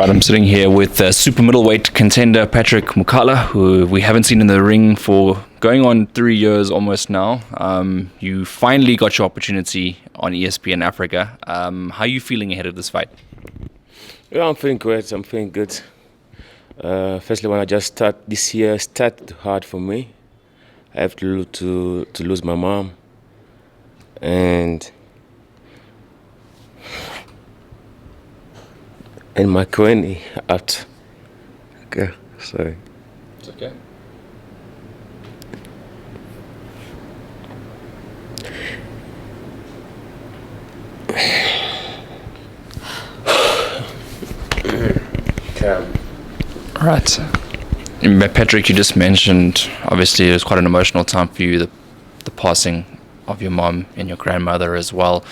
right, I'm sitting here with super middleweight contender Patrick Mukala, who we haven't seen in the ring for going on 3 years almost now. You finally got your opportunity on ESPN Africa. How are you feeling ahead of this fight? Yeah, I'm feeling great. I'm feeling good. Firstly, when I just start this year, started hard for me. I have to lose my mom, and my granny out. Okay, sorry. It's okay. All right. Patrick, you just mentioned, obviously, it was quite an emotional time for you, the passing of your mom and your grandmother as well.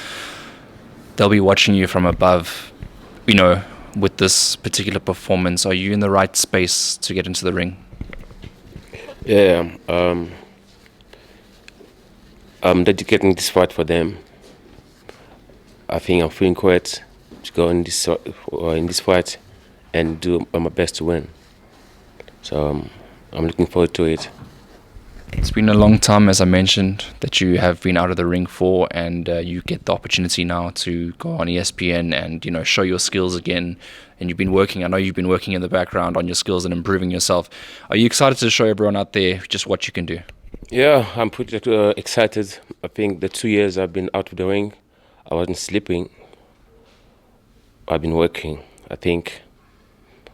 They'll be watching you from above, with this particular performance. Are you in the right space to get into the ring? Yeah, I'm dedicating this fight for them. I think I'm feeling great to go in this fight and do my best to win. So I'm looking forward to it. It's been a long time, as I mentioned, that you have been out of the ring for, and you get the opportunity now to go on ESPN and show your skills again. And I know you've been working in the background on your skills and improving yourself. Are you excited to show everyone out there just what you can do? Yeah, I'm pretty excited. I think the 2 years I've been out of the ring, I wasn't sleeping. I've been working. I think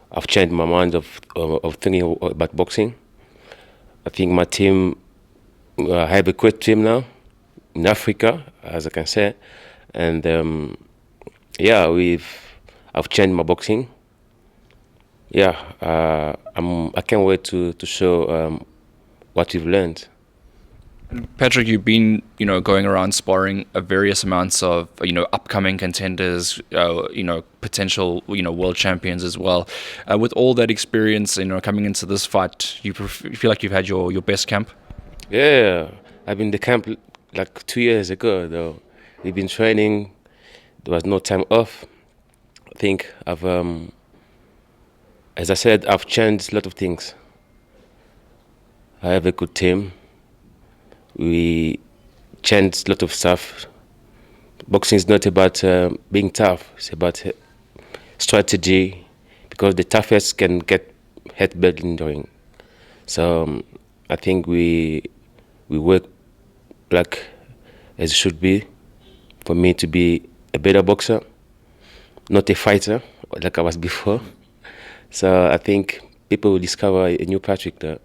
I've changed my mind of thinking about boxing. I think my team, I have a great team now in Africa, as I can say, and yeah, I've changed my boxing. Yeah, I can't wait to show what we've learned. Patrick, you've been, going around sparring various amounts of, upcoming contenders, potential, world champions as well. With all that experience, coming into this fight, you feel like you've had your best camp? Yeah, I've been in the camp like 2 years ago, though. We've been training. There was no time off. I think as I said, I've changed a lot of things. I have a good team. We changed a lot of stuff. Boxing is not about being tough. It's about strategy, because the toughest can get headbutt in the ring. So I think we work like as it should be for me to be a better boxer, not a fighter like I was before. So I think people will discover a new Patrick there.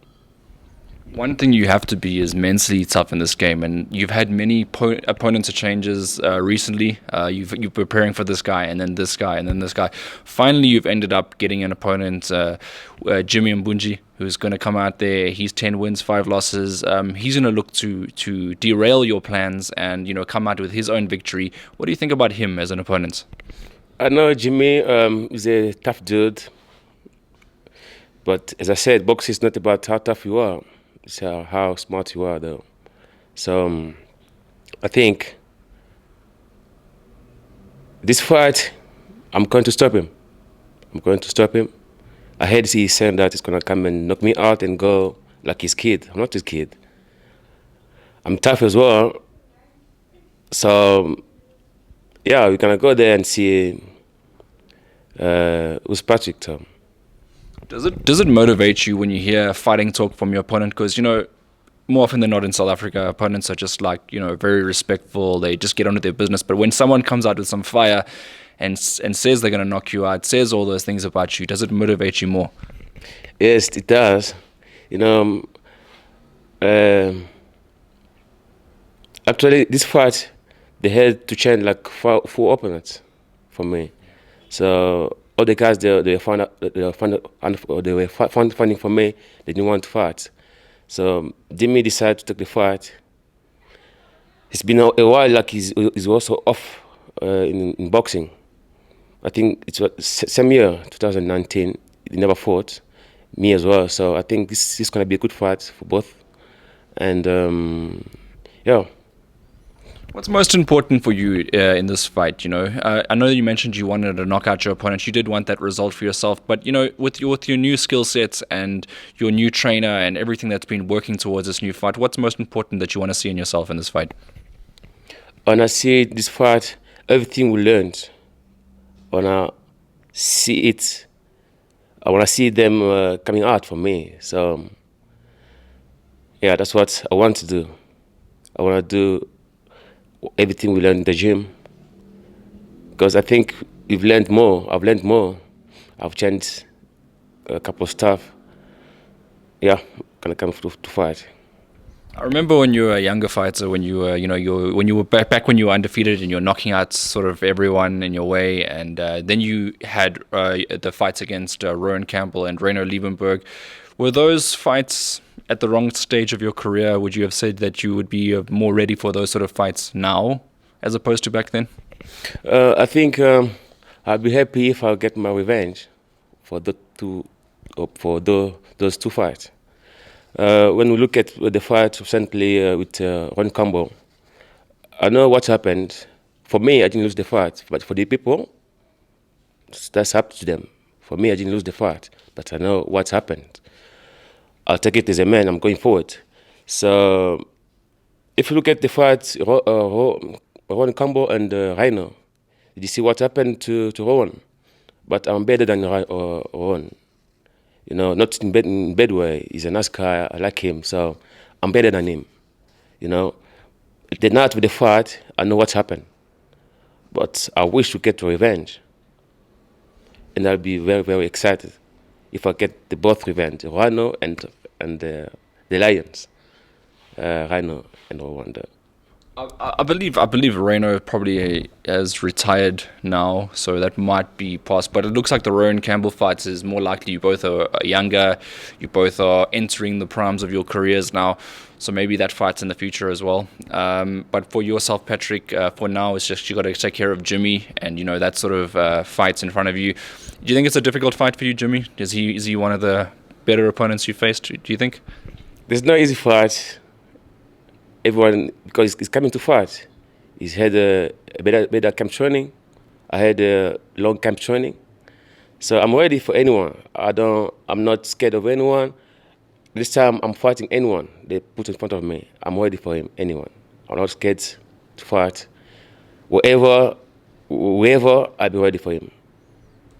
One thing you have to be is mentally tough in this game, and you've had many opponents or changes recently. You're preparing for this guy, and then this guy, and then this guy. Finally, you've ended up getting an opponent, Jimmy Mbunji, who's going to come out there. He's 10 wins, 5 losses. He's going to look to derail your plans and come out with his own victory. What do you think about him as an opponent? I know Jimmy is a tough dude, but as I said, boxing is not about how tough you are. It's how smart you are, though. So I think this fight, I'm going to stop him. I heard he's saying that he's going to come and knock me out and go like his kid. I'm not his kid. I'm tough as well. So, yeah, we're going to go there and see who's Patrick, Tom. Does it motivate you when you hear fighting talk from your opponent? Because more often than not in South Africa, opponents are just like very respectful. They just get on with their business. But when someone comes out with some fire and says they're going to knock you out, says all those things about you, does it motivate you more? Yes, it does. Actually, this fight they had to change like four opponents for me. So all the guys they were finding for me. They didn't want to fight. So Jimmy decided to take the fight. It's been a while, like he's also off in boxing. I think it's same year, 2019. He never fought. Me as well. So I think this is going to be a good fight for both. And yeah. What's most important for you in this fight? I know you mentioned you wanted to knock out your opponent. You did want that result for yourself, but with your new skill sets and your new trainer and everything that's been working towards this new fight, what's most important that you want to see in yourself in this fight? When I see this fight, everything we learned. When I see it, I want to see them coming out for me. So, yeah, that's what I want to do. I want to do everything we learned in the gym, because I think we've learned more. I've learned more. I've changed a couple of stuff. Yeah, gonna come to fight. I remember when you were a younger fighter, when you were, when you were back when you were undefeated and you're knocking out sort of everyone in your way, and then you had the fights against Rowan Campbell and Reino Liebenberg. Were those fights at the wrong stage of your career? Would you have said that you would be more ready for those sort of fights now, as opposed to back then? I think I'd be happy if I get my revenge for those two fights. When we look at the fight recently with Ron Campbell, I know what happened. For me, I didn't lose the fight, but for the people, that's up to them. For me, I didn't lose the fight, but I know what happened. I'll take it as a man. I'm going forward. So, if you look at the fight, Ron Campbell and Reino, did you see what happened to Rowan? But I'm better than Rowan. Not in bad way. He's a nice guy. I like him, so I'm better than him. The night with the fight, I know what happened, but I wish to get revenge, and I'll be very, very excited if I get both revenge, Rhino and the Lions, Rhino and Rwanda. I believe Reino probably has retired now, so that might be past. But it looks like the Rowan Campbell fights is more likely. You both are younger, you both are entering the primes of your careers now, so maybe that fight's in the future as well. But for yourself, Patrick, for now, it's just you got to take care of Jimmy, and that sort of fights in front of you. Do you think it's a difficult fight for you, Jimmy? Is he one of the better opponents you faced? Do you think? There's no easy fight. Everyone, because he's coming to fight. He's had a better camp training. I had a long camp training. So I'm ready for anyone. I'm not scared of anyone. This time I'm fighting anyone they put in front of me. I'm ready for anyone. I'm not scared to fight. Whoever, I'll be ready for him.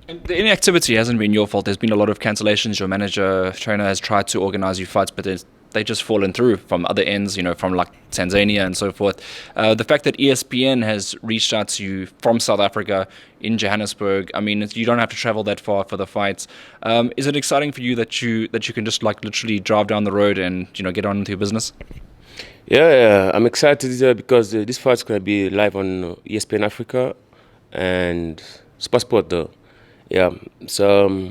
And the inactivity hasn't been your fault. There's been a lot of cancellations. Your manager, trainer has tried to organize you fights, but they just fallen through from other ends, from like Tanzania and so forth. The fact that ESPN has reached out to you from South Africa in Johannesburg, I mean, you don't have to travel that far for the fights. Is it exciting for you that you can just like literally drive down the road and get on with your business? Yeah, I'm excited because this fight's gonna be live on ESPN Africa and Sport though. Yeah, so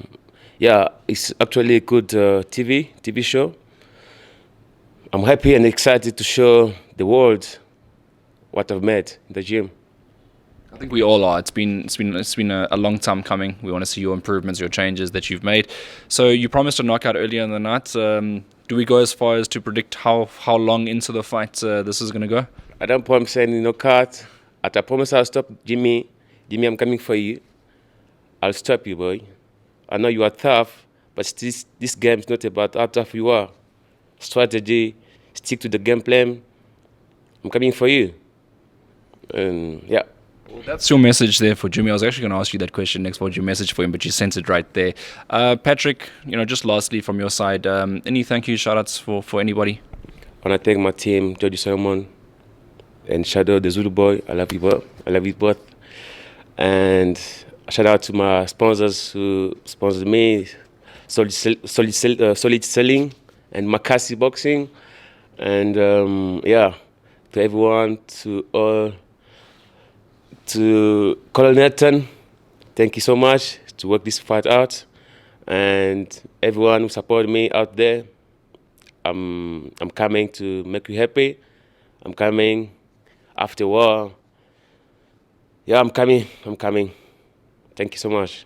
it's actually a good TV show. I'm happy and excited to show the world what I've made in the gym. I think we all are. It's been a long time coming. We want to see your improvements, your changes that you've made. So you promised a knockout earlier in the night. Do we go as far as to predict how long into the fight this is going to go? I don't promise any knockout. I promise I'll stop Jimmy. Jimmy, I'm coming for you. I'll stop you, boy. I know you are tough, but this game is not about how tough you are. Strategy, stick to the game plan. I'm coming for you. And yeah. Well, that's your message there for Jimmy. I was actually going to ask you that question next. What's your message for him? But you sent it right there. Patrick, just lastly from your side, any thank you shout-outs for anybody? I want to thank my team, Georgie Solomon and Shadow, the Zulu boy. I love you both. And shout out to my sponsors who sponsored me, Solid Selling and Makasi Boxing. And to everyone, to Colonel Nathan, thank you so much to work this fight out. And everyone who supported me out there, I'm coming to make you happy. I'm coming after a while. Yeah, I'm coming. Thank you so much.